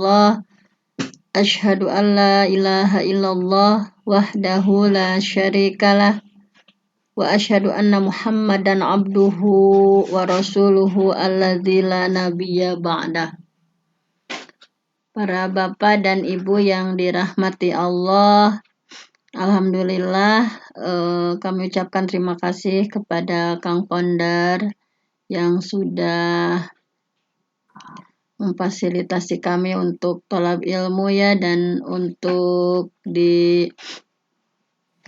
Allah, asyhadu an la ilaha illallah wahdahu la syarikalah wa asyhadu anna Muhammadan abduhu wa rasuluhu alladzi la nabiyya ba'dah. Para bapak dan ibu yang dirahmati Allah, alhamdulillah kami ucapkan terima kasih kepada Kang Pondar yang sudah memfasilitasi kami untuk thalab ilmu ya, dan untuk di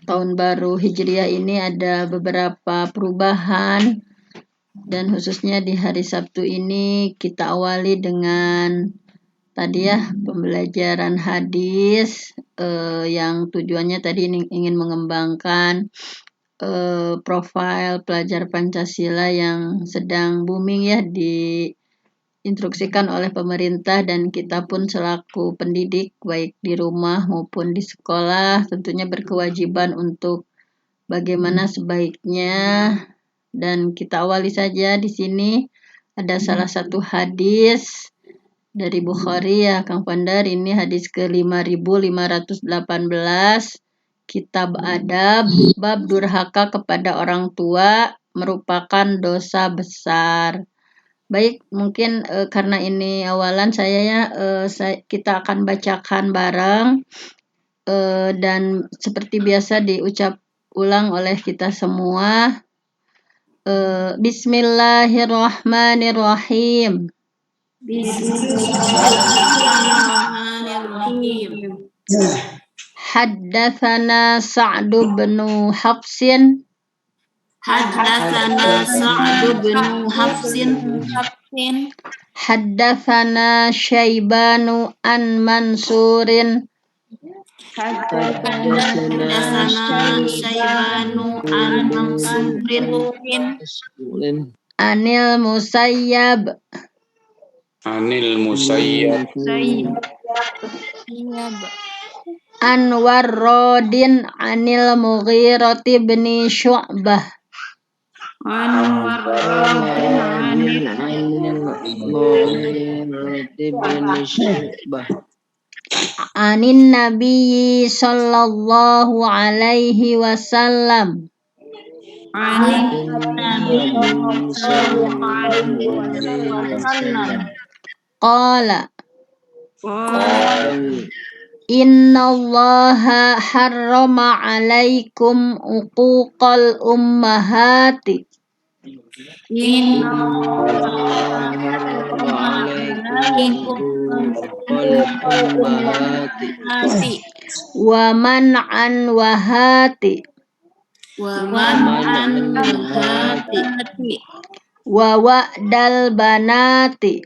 tahun baru Hijriah ini ada beberapa perubahan, dan khususnya di hari Sabtu ini kita awali dengan tadi ya pembelajaran hadis yang tujuannya tadi ingin mengembangkan profil pelajar Pancasila yang sedang booming ya, diinstruksikan oleh pemerintah, dan kita pun selaku pendidik baik di rumah maupun di sekolah tentunya berkewajiban untuk bagaimana sebaiknya. Dan kita awali saja di sini ada salah satu hadis dari Bukhari ya Kang Pandar, ini hadis ke 5518, Kitab Adab, bab durhaka kepada orang tua merupakan dosa besar. Baik, mungkin karena ini awalan kita akan bacakan bareng dan seperti biasa diucap ulang oleh kita semua. Bismillahirrahmanirrahim. Bismillahirrahmanirrahim. Haddatsana Sa'd bin Hafsin. Haddatsana Sa'd bin Hafsin. Haddatsana Syaibanu an Mansurin. Haddatsana Syaibanu an Mansurin. Anil Musayyab. An Warrodin anil Mughirah bin Syu'bah. Anin Nabi sallallahu alaihi wasallam. Qala Innallaha harrama alaikum uquqal ummahati. Wa man'an wahati. Wa wa'dal banati.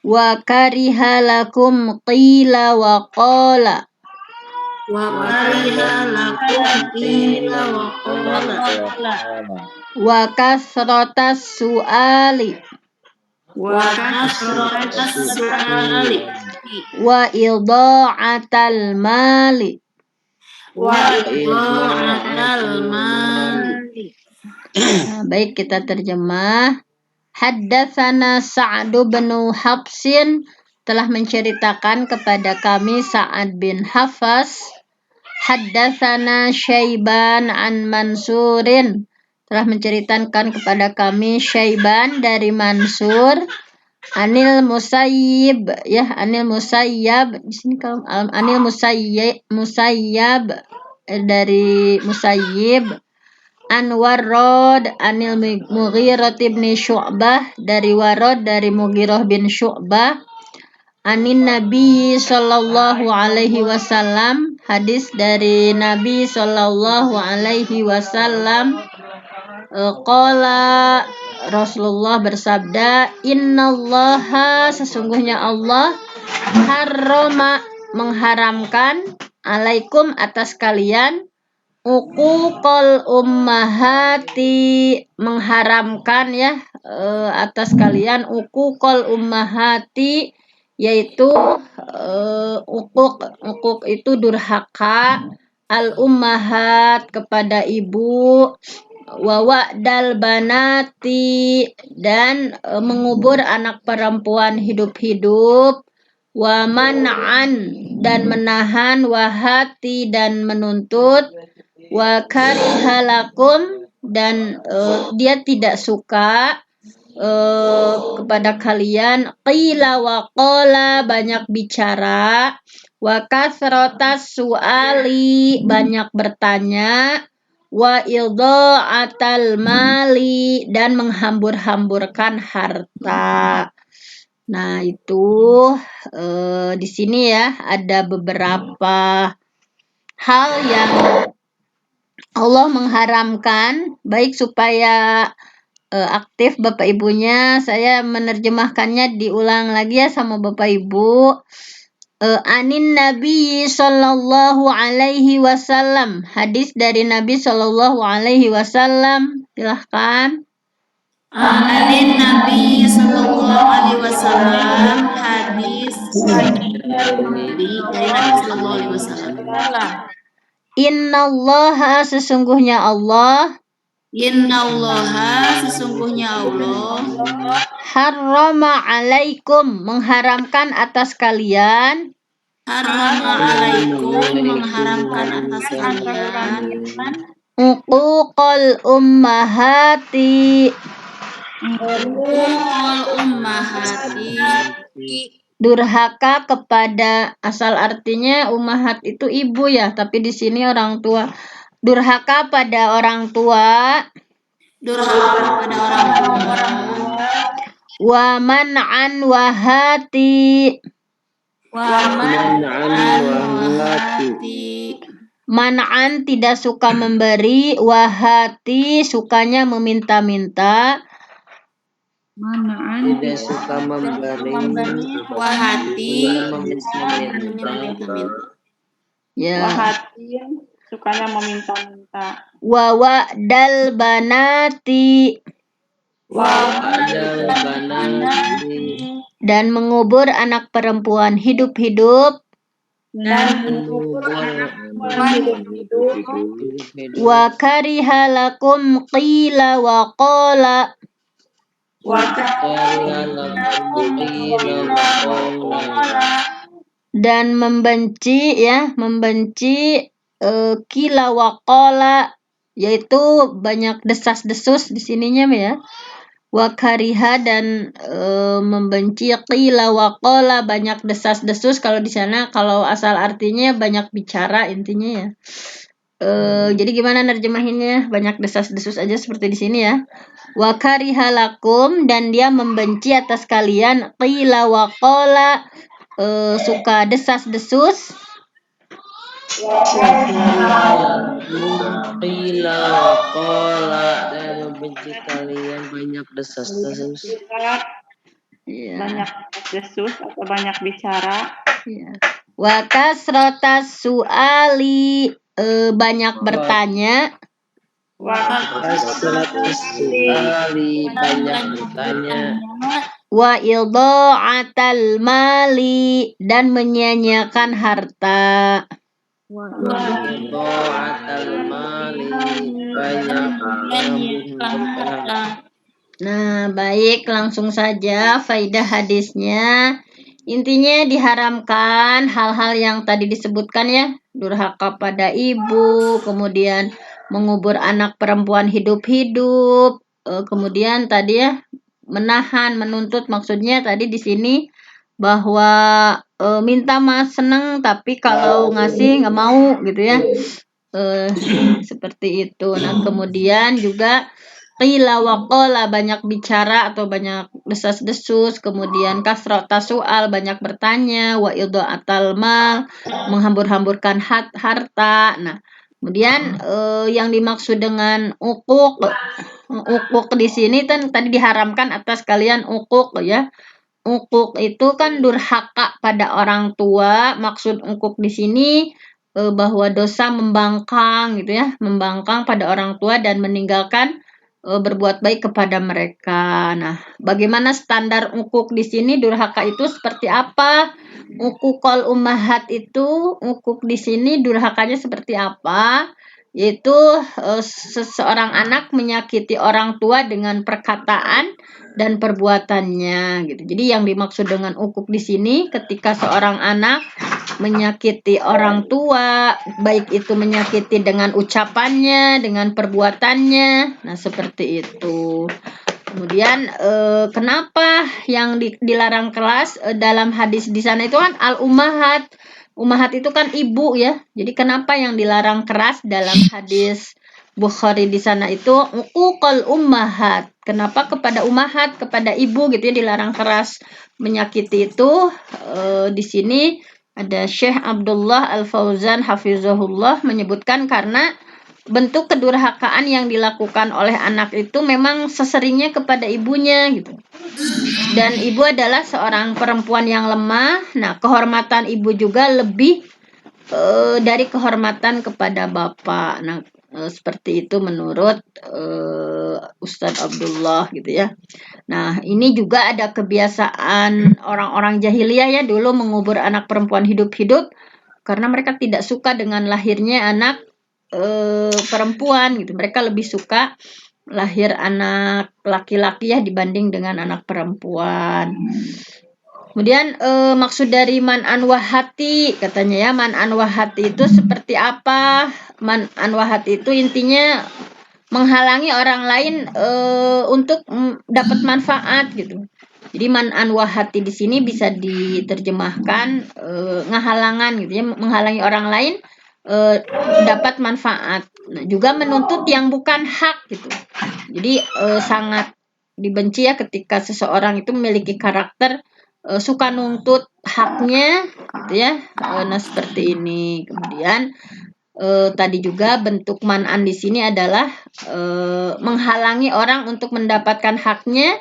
Wa kariha lakum qila wa qala. Wa kasratas su'ali. Wa idha'atal mali. Baik, kita terjemah. Haddatsana Sa'd bin Hafsin, telah menceritakan kepada kami Sa'ad bin Hafs. Haddatsana Syaiban an Mansurin, telah menceritakan kepada kami Syaiban dari Mansur. Anil Musayyib ya, Anil Musayyab di sini kalau Anil Musayyab dari Musayyib. An Warrod anil Mughirah bin Syu'bah, dari Warrod dari Mughirah bin Syu'bah. Anin Nabi sallallahu alaihi wasallam, hadis dari Nabi sallallahu alaihi wasallam. Qala, Rasulullah bersabda, innallaha, sesungguhnya Allah, harrama, mengharamkan, alaikum, atas kalian, uquqal ummahati, mengharamkan ya atas kalian, uquqal ummahati, yaitu uquq itu durhaka, al ummahat kepada ibu, wa wa'dal banati, dan mengubur anak perempuan hidup-hidup, wa man'an, dan menahan, wa hati, dan menuntut, wa karihalakum, dan dia tidak suka kepada kalian, qila wa qala, banyak bicara, wa kasratas su'ali, banyak bertanya, wa idha'atal mali, dan menghambur-hamburkan harta. Nah, itu di sini ya ada beberapa hal yang Allah mengharamkan, baik supaya aktif Bapak Ibunya, saya menerjemahkannya diulang lagi ya sama Bapak Ibu. Anin Nabi Sallallahu Alaihi Wasallam, hadis dari Nabi Sallallahu Alaihi Wasallam, silahkan. Anin Nabi Sallallahu Alaihi Wasallam, hadis dari Nabi Sallallahu Alaihi Wasallam. Innallaha, sesungguhnya Allah, Innallaha, sesungguhnya Allah, harrama alaikum, mengharamkan atas kalian, harrama alaikum, mengharamkan atas kalian, uquqal ummahati, uquqal ummahati, durhaka kepada, asal artinya ummahat itu ibu ya, tapi di sini orang tua. Durhaka pada orang tua, durhaka pada orang tua, wa man'an wa hati, man'an tidak suka memberi, wa hati sukanya meminta-minta, tidak suka memberi, wahati, meminta-minta, ya, Wahati sukanya meminta-minta. wa wa'dal banati, wa'dal banati, dan mengubur anak perempuan hidup-hidup, Dan mengubur hidup-hidup. wa karihalakum qila wa qala, dan membenci ya, membenci qila wa qala, yaitu banyak desas-desus di sininya ya. Wa kariha, dan membenci qila wa qala, banyak desas-desus. Kalau di sana, kalau asal artinya banyak bicara intinya ya. Jadi gimana nerjemahinnya? Banyak desas-desus aja seperti di sini ya. Wa karihalakum, dan dia membenci atas kalian, qila wa qala, suka desas-desus, qila wa qala, dan membenci kalian banyak desas-desus. ya. Banyak desus atau banyak bicara. Ya. Wa kasratas su'ali, banyak bertanya, Kasratus su'ali, banyak bertanya, wa idha'atal mali, dan menyia-nyiakan harta, wa idha'atal mali, banyak menghambur-hamburkan harta. Nah, baik, langsung saja faidah hadisnya. Intinya diharamkan hal-hal yang tadi disebutkan ya, durhaka pada ibu, kemudian mengubur anak perempuan hidup-hidup, kemudian tadi ya menahan, menuntut, maksudnya tadi di sini bahwa minta mah seneng, tapi kalau ngasih nggak mau gitu ya, seperti itu. Nah, kemudian juga qila wa qala, banyak bicara atau banyak desas-desus, kemudian kasrata su'al, banyak bertanya, wa idha'atal mal, menghambur-hamburkan harta. Nah, kemudian yang dimaksud dengan uquq di sini kan tadi diharamkan atas kalian uquq ya. Uquq itu kan durhaka pada orang tua. Maksud uquq di sini bahwa dosa membangkang gitu ya, membangkang pada orang tua dan meninggalkan berbuat baik kepada mereka. Nah, bagaimana standar uquq di sini, durhaka itu seperti apa? Uququl ummahat itu, uquq di sini durhakanya seperti apa? yaitu seseorang anak menyakiti orang tua dengan perkataan dan perbuatannya gitu. Jadi yang dimaksud dengan ukuk di sini ketika seorang anak menyakiti orang tua, baik itu menyakiti dengan ucapannya, dengan perbuatannya. Nah, seperti itu. Kemudian kenapa yang dilarang keras dalam hadis di sana itu kan al-ummahat. Ummahat itu kan ibu ya. Jadi kenapa yang dilarang keras dalam hadis Bukhari di sana itu uqul ummahat. Kenapa kepada ummahat, kepada ibu gitu ya dilarang keras menyakiti itu? Di sini ada Syekh Abdullah Al-Fauzan hafizahullah menyebutkan karena bentuk kedurhakaan yang dilakukan oleh anak itu memang seseringnya kepada ibunya gitu. Dan ibu adalah seorang perempuan yang lemah. Nah, kehormatan ibu juga lebih dari kehormatan kepada bapak. Nah, seperti itu menurut Ustadz Abdullah gitu ya. Nah, ini juga ada kebiasaan orang-orang jahiliyah ya dulu mengubur anak perempuan hidup-hidup karena mereka tidak suka dengan lahirnya anak perempuan gitu. Mereka lebih suka lahir anak laki-laki ya dibanding dengan anak perempuan. Kemudian maksud dari man'an wahati katanya ya, man'an wahati itu seperti apa? Man'an wahati itu intinya menghalangi orang lain untuk dapat manfaat gitu. Jadi man'an wahati di sini bisa diterjemahkan ngehalangan gitu ya, menghalangi orang lain dapat manfaat. Nah, juga menuntut yang bukan hak gitu. Jadi sangat dibenci ya ketika seseorang itu memiliki karakter suka nuntut haknya gitu ya. Nah, seperti ini. Kemudian tadi juga bentuk man'an di sini adalah menghalangi orang untuk mendapatkan haknya.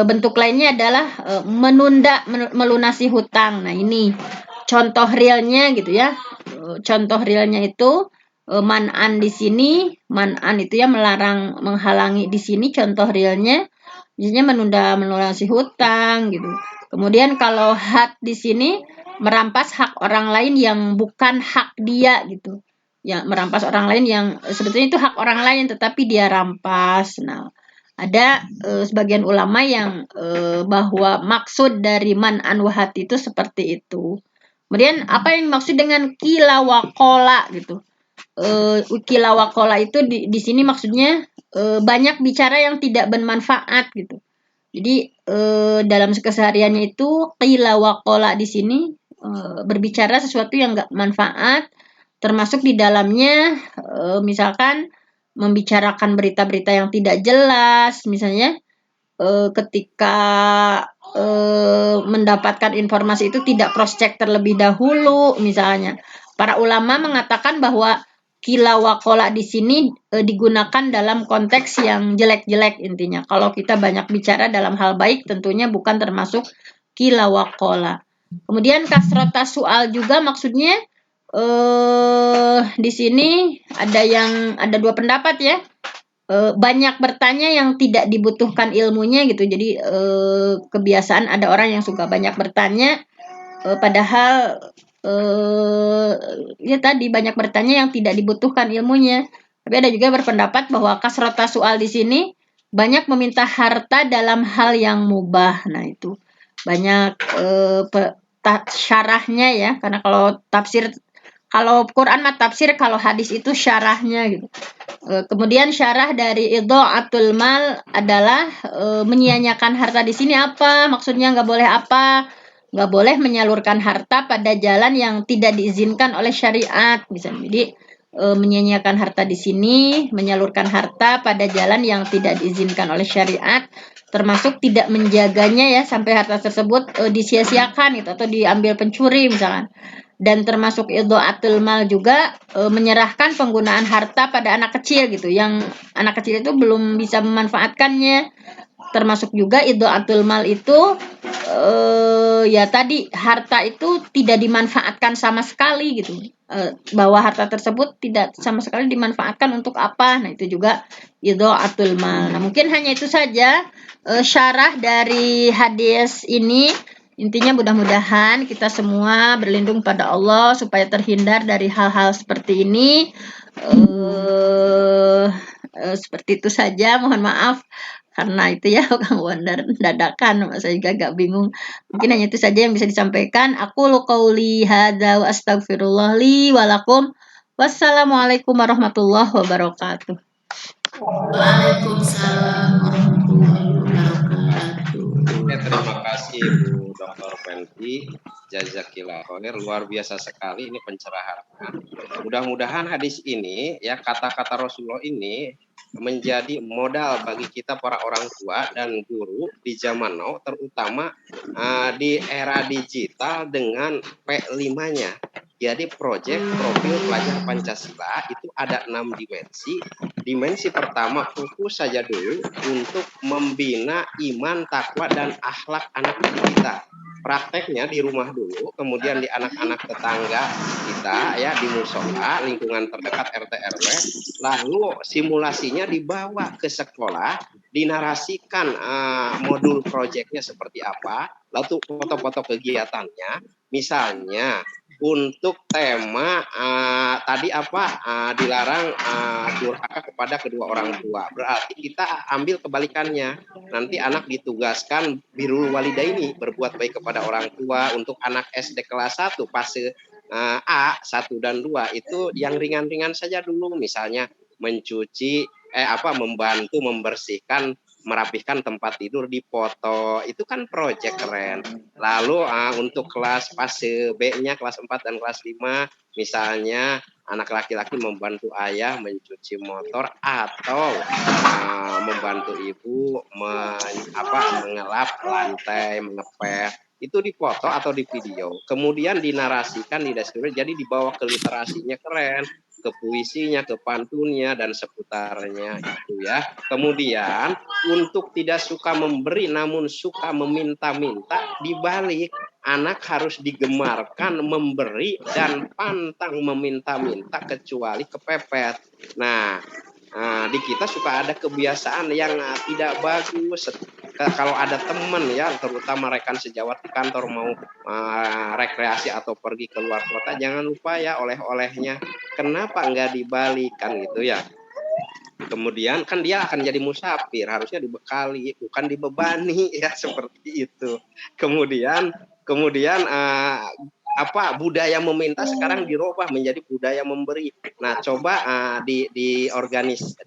Bentuk lainnya adalah menunda melunasi hutang. Nah, ini contoh realnya gitu ya. Contoh realnya itu man'an di sini, man'an itu ya melarang, menghalangi di sini contoh realnya biasanya menunda melunasi hutang gitu. Kemudian kalau had di sini merampas hak orang lain yang bukan hak dia gitu. Ya, merampas orang lain yang sebetulnya itu hak orang lain tetapi dia rampas. Nah, ada sebagian ulama yang bahwa maksud dari man'an wahati itu seperti itu. Kemudian apa yang dimaksud dengan kila wakola gitu? Kila wakola itu di sini maksudnya banyak bicara yang tidak bermanfaat gitu. Jadi dalam kesehariannya itu kila wakola di sini berbicara sesuatu yang enggak manfaat, termasuk di dalamnya misalkan membicarakan berita-berita yang tidak jelas, misalnya ketika mendapatkan informasi itu tidak cross check terlebih dahulu misalnya. Para ulama mengatakan bahwa kila wakola di sini digunakan dalam konteks yang jelek-jelek intinya. Kalau kita banyak bicara dalam hal baik tentunya bukan termasuk kila wakola. Kemudian kasrota soal juga maksudnya di sini ada dua pendapat ya. Banyak bertanya yang tidak dibutuhkan ilmunya gitu. Jadi kebiasaan ada orang yang suka banyak bertanya padahal ya tadi banyak bertanya yang tidak dibutuhkan ilmunya. Tapi ada juga berpendapat bahwa kasrota soal di sini banyak meminta harta dalam hal yang mubah. Nah, itu banyak syarahnya ya, karena kalau Quran mah tafsir, kalau hadis itu syarahnya gitu. Kemudian syarah dari idha'atul mal adalah menyia-nyiakan harta di sini apa? Maksudnya nggak boleh apa? Nggak boleh menyalurkan harta pada jalan yang tidak diizinkan oleh syariat misalnya. Jadi menyia-nyiakan harta di sini, menyalurkan harta pada jalan yang tidak diizinkan oleh syariat, termasuk tidak menjaganya ya sampai harta tersebut disia-siakan gitu atau diambil pencuri misalkan. Dan termasuk idha'atul mal juga menyerahkan penggunaan harta pada anak kecil gitu, yang anak kecil itu belum bisa memanfaatkannya. Termasuk juga idha'atul mal itu ya tadi harta itu tidak dimanfaatkan sama sekali gitu, bahwa harta tersebut tidak sama sekali dimanfaatkan untuk apa. Nah, itu juga idha'atul mal. Nah, mungkin hanya itu saja syarah dari hadis ini. Intinya mudah-mudahan kita semua berlindung pada Allah supaya terhindar dari hal-hal seperti ini. Seperti itu saja, mohon maaf karena itu ya Kang Wonder dadakan, saya juga agak bingung. Mungkin hanya itu saja yang bisa disampaikan. Aku qauli hadza wa astaghfirullah li wa lakum. Wassalamualaikum warahmatullahi wabarakatuh. Waalaikumsalam warahmatullahi wabarakatuh. Terima kasih Bu Dr. Fenty, jazakillah khair, luar biasa sekali ini pencerahannya. Mudah-mudahan hadis ini ya, kata-kata Rasulullah ini menjadi modal bagi kita para orang tua dan guru di zaman now, terutama di era digital dengan P5-nya. Jadi proyek profil pelajar Pancasila itu ada 6 dimensi. Dimensi pertama fokus saja dulu untuk membina iman, takwa, dan akhlak anak kita. Prakteknya di rumah dulu, kemudian di anak-anak tetangga kita ya, di musola, lingkungan terdekat RT RW, lalu simulasinya dibawa ke sekolah, dinarasikan modul proyeknya seperti apa, lalu foto-foto kegiatannya, misalnya untuk tema tadi dilarang durhaka kepada kedua orang tua. Berarti kita ambil kebalikannya. Nanti anak ditugaskan birrul walidaini, berbuat baik kepada orang tua. Untuk anak SD kelas 1 fase A 1 dan 2 itu yang ringan-ringan saja dulu, misalnya mencuci membantu membersihkan, merapihkan tempat tidur, dipoto, itu kan proyek keren. Lalu untuk kelas fase B-nya, kelas 4 dan kelas 5, misalnya anak laki-laki membantu ayah mencuci motor atau membantu ibu mengelap lantai, mengepel, itu dipoto atau di video, kemudian dinarasikan, dideskripsikan, jadi dibawa ke literasinya keren, ke puisinya, ke pantunnya, dan seputarnya itu ya. Kemudian untuk tidak suka memberi namun suka meminta-minta, dibalik anak harus digemarkan memberi dan pantang meminta-minta kecuali kepepet. Nah, di kita suka ada kebiasaan yang tidak bagus. Kalau ada teman ya, terutama rekan sejawat di kantor mau rekreasi atau pergi ke luar kota, jangan lupa ya oleh-olehnya. Kenapa enggak dibalikan gitu ya? Kemudian kan dia akan jadi musafir, harusnya dibekali, bukan dibebani ya, seperti itu. Kemudian budaya meminta sekarang dirubah menjadi budaya memberi. Nah, coba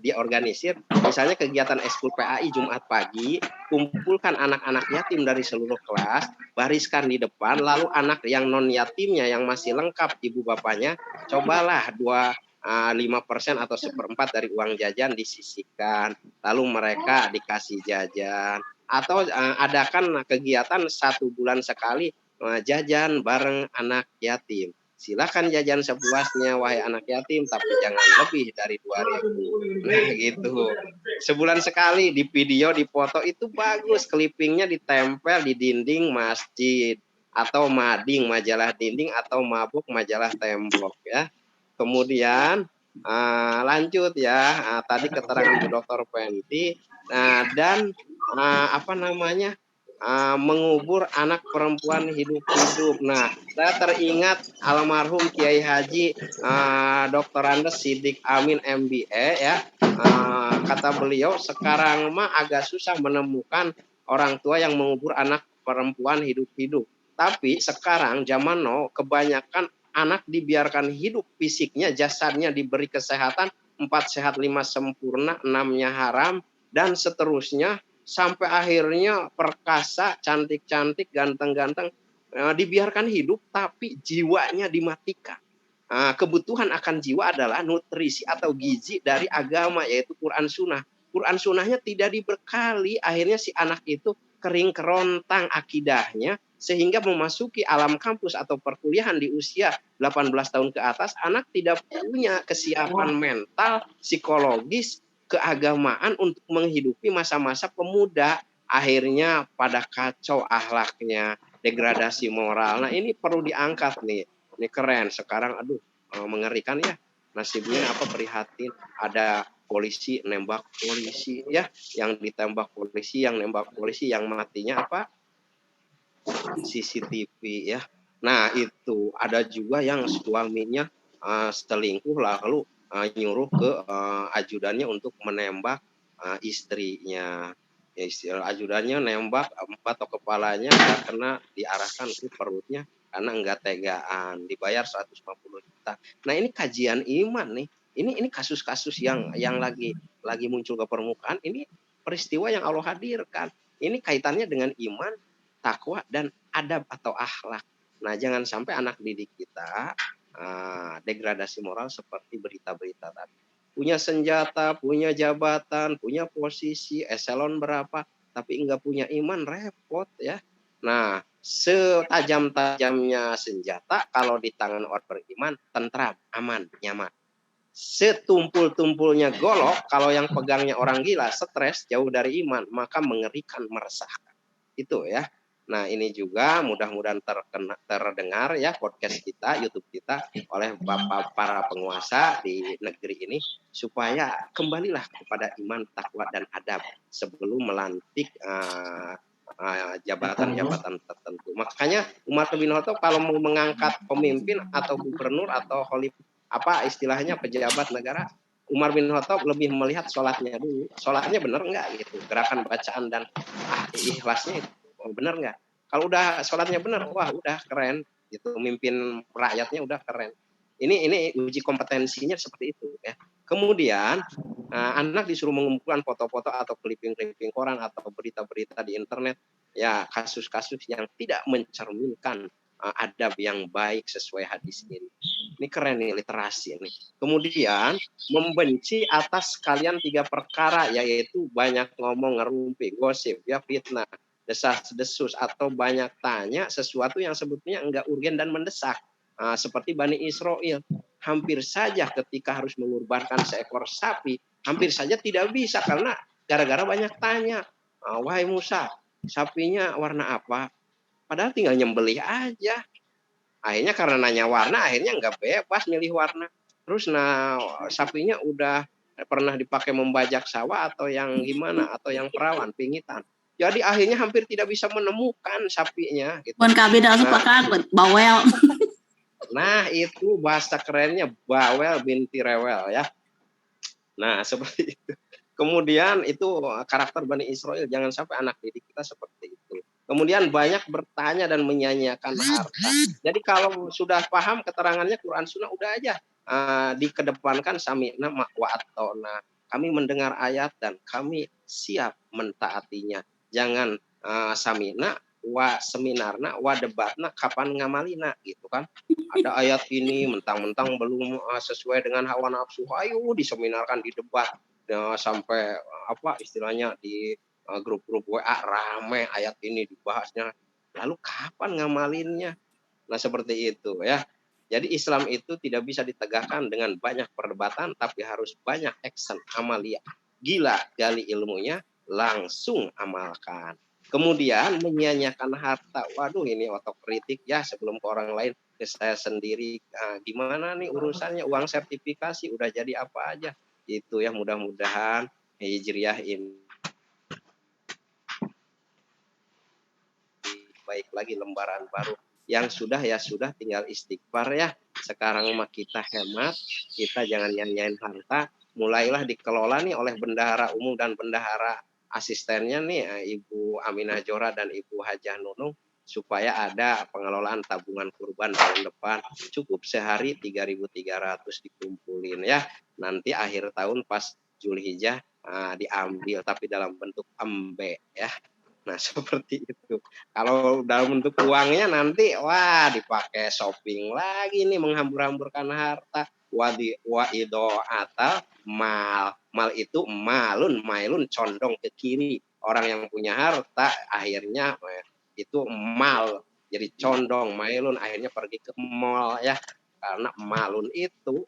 diorganisir, misalnya kegiatan ekskul PAI Jumat pagi, kumpulkan anak-anak yatim dari seluruh kelas, bariskan di depan, lalu anak yang non yatimnya yang masih lengkap ibu bapaknya, cobalah 5% atau 1/4 dari uang jajan disisihkan, lalu mereka dikasih jajan, atau adakan kegiatan 1 bulan sekali jajan bareng anak yatim. Silakan jajan sepuasnya wahai anak yatim, tapi jangan lebih dari 2.000. Nah gitu. Sebulan sekali di video, di foto itu bagus, clippingnya ditempel di dinding masjid atau mading, majalah dinding, atau mabuk, majalah tembok ya. Kemudian lanjut ya, tadi keterangan Bu Dr. Fenty, dan mengubur anak perempuan hidup-hidup. Nah, saya teringat almarhum Kiai Haji Dr. Andes Siddiq Amin MBA ya. Kata beliau, sekarang mah agak susah menemukan orang tua yang mengubur anak perempuan hidup-hidup. Tapi sekarang zaman now kebanyakan anak dibiarkan hidup fisiknya, jasadnya diberi kesehatan, 4 sehat 5 sempurna, 6-nya haram, dan seterusnya, sampai akhirnya perkasa, cantik-cantik, ganteng-ganteng, dibiarkan hidup, tapi jiwanya dimatikan. Kebutuhan akan jiwa adalah nutrisi atau gizi dari agama, yaitu Quran Sunnah. Quran Sunnahnya tidak dibekali, akhirnya si anak itu kering kerontang akidahnya, sehingga memasuki alam kampus atau perkuliahan di usia 18 tahun ke atas, anak tidak punya kesiapan mental, psikologis, keagamaan untuk menghidupi masa-masa pemuda. Akhirnya pada kacau akhlaknya, degradasi moral. Nah ini perlu diangkat nih. Ini keren sekarang, mengerikan ya. Nasibnya prihatin. Ada polisi nembak polisi ya, yang ditembak polisi, yang nembak polisi, yang matinya CCTV ya. Nah itu ada juga yang suaminya selingkuh lalu nyuruh ke ajudannya untuk menembak istrinya. Ajudannya nembak patok kepalanya nggak kena, diarahkan ke perutnya karena enggak tegaan, dibayar 150 juta. Nah, ini kajian iman nih. Ini kasus-kasus yang lagi muncul ke permukaan, ini peristiwa yang Allah hadirkan. Ini kaitannya dengan iman, takwa, dan adab atau akhlak. Nah, jangan sampai anak didik kita degradasi moral seperti berita-berita tadi. Punya senjata, punya jabatan, punya posisi, eselon berapa, tapi enggak punya iman, repot ya. Nah, setajam-tajamnya senjata, kalau di tangan orang beriman, tentram, aman, nyaman. Setumpul-tumpulnya golok, kalau yang pegangnya orang gila, stres, jauh dari iman, maka mengerikan, meresahkan. Itu ya. Nah, ini juga mudah-mudahan terdengar ya podcast kita, YouTube kita oleh Bapak para penguasa di negeri ini, supaya kembalilah kepada iman, takwa, dan adab sebelum melantik jabatan-jabatan tertentu. Makanya Umar bin Khattab kalau mau mengangkat pemimpin atau gubernur atau istilahnya pejabat negara, Umar bin Khattab lebih melihat sholatnya dulu. Sholatnya benar nggak gitu, gerakan bacaan dan ikhlasnya itu benar nggak? Kalau udah sholatnya benar, wah udah keren gitu, mimpin rakyatnya udah keren. Ini uji kompetensinya seperti itu ya. Kemudian anak disuruh mengumpulkan foto-foto atau clipping-clipping koran atau berita-berita di internet, ya kasus-kasus yang tidak mencerminkan adab yang baik sesuai hadis ini. Ini keren nih, literasi nih. Kemudian membenci atas kalian 3 perkara, yaitu banyak ngomong, ngerumpi, gosip, ya fitnah, desas-desus, atau banyak tanya sesuatu yang sebetulnya enggak urgen dan mendesak. Seperti Bani Israel, hampir saja ketika harus mengorbankan seekor sapi, hampir saja tidak bisa karena gara-gara banyak tanya. Wahai Musa, sapinya warna apa? Padahal tinggal nyembelih aja. Akhirnya karena nanya warna, akhirnya nggak bebas milih warna. Terus sapinya udah pernah dipakai membajak sawah atau yang gimana, atau yang perawan, pingitan. Jadi akhirnya hampir tidak bisa menemukan sapinya. Gitu. Bawel. Nah, itu bahasa kerennya bawel binti rewel ya. Nah, seperti itu. Kemudian itu karakter Bani Israel, jangan sampai anak didik kita seperti itu. Kemudian banyak bertanya dan menyanyiakan harta. Jadi kalau sudah paham keterangannya Quran Sunnah, udah aja dikedepankan sami'na wa ata'na. Kami mendengar ayat dan kami siap mentaatinya. Jangan sami'na wa seminarna wa debatna kapan ngamalina gitu kan. Ada ayat ini mentang-mentang belum sesuai dengan hawa nafsu, ayo diseminarkan, di debat. Sampai istilahnya di grup-grup WA rame ayat ini dibahasnya. Lalu kapan ngamalinnya? Nah, seperti itu ya. Jadi Islam itu tidak bisa ditegakkan dengan banyak perdebatan, tapi harus banyak action, amalia. Gila gali ilmunya, langsung amalkan. Kemudian menyanyiakan harta. Waduh, ini otokritik ya, sebelum ke orang lain, ke saya sendiri. Gimana nih urusannya, uang sertifikasi udah jadi apa aja. Itu ya, mudah-mudahan Hijriah ini baik lagi, lembaran baru. Yang sudah ya sudah, tinggal istighfar ya. Sekarang mah kita hemat, kita jangan nyanyain harta. Mulailah dikelola nih oleh bendahara umum dan bendahara asistennya nih, Ibu Aminah Jora dan Ibu Hajah Nunung, supaya ada pengelolaan tabungan kurban tahun depan. Cukup sehari 3.300 dikumpulin ya. Nanti akhir tahun pas Zulhijjah diambil, tapi dalam bentuk embe ya. Nah, seperti itu. Kalau dalam bentuk uangnya nanti, wah dipakai shopping lagi nih, menghambur-hamburkan harta. Waido atau mal. Mal itu mailun, condong ke kiri. Orang yang punya harta akhirnya itu mal. Jadi condong, mailun, akhirnya pergi ke mall ya. Karena malun itu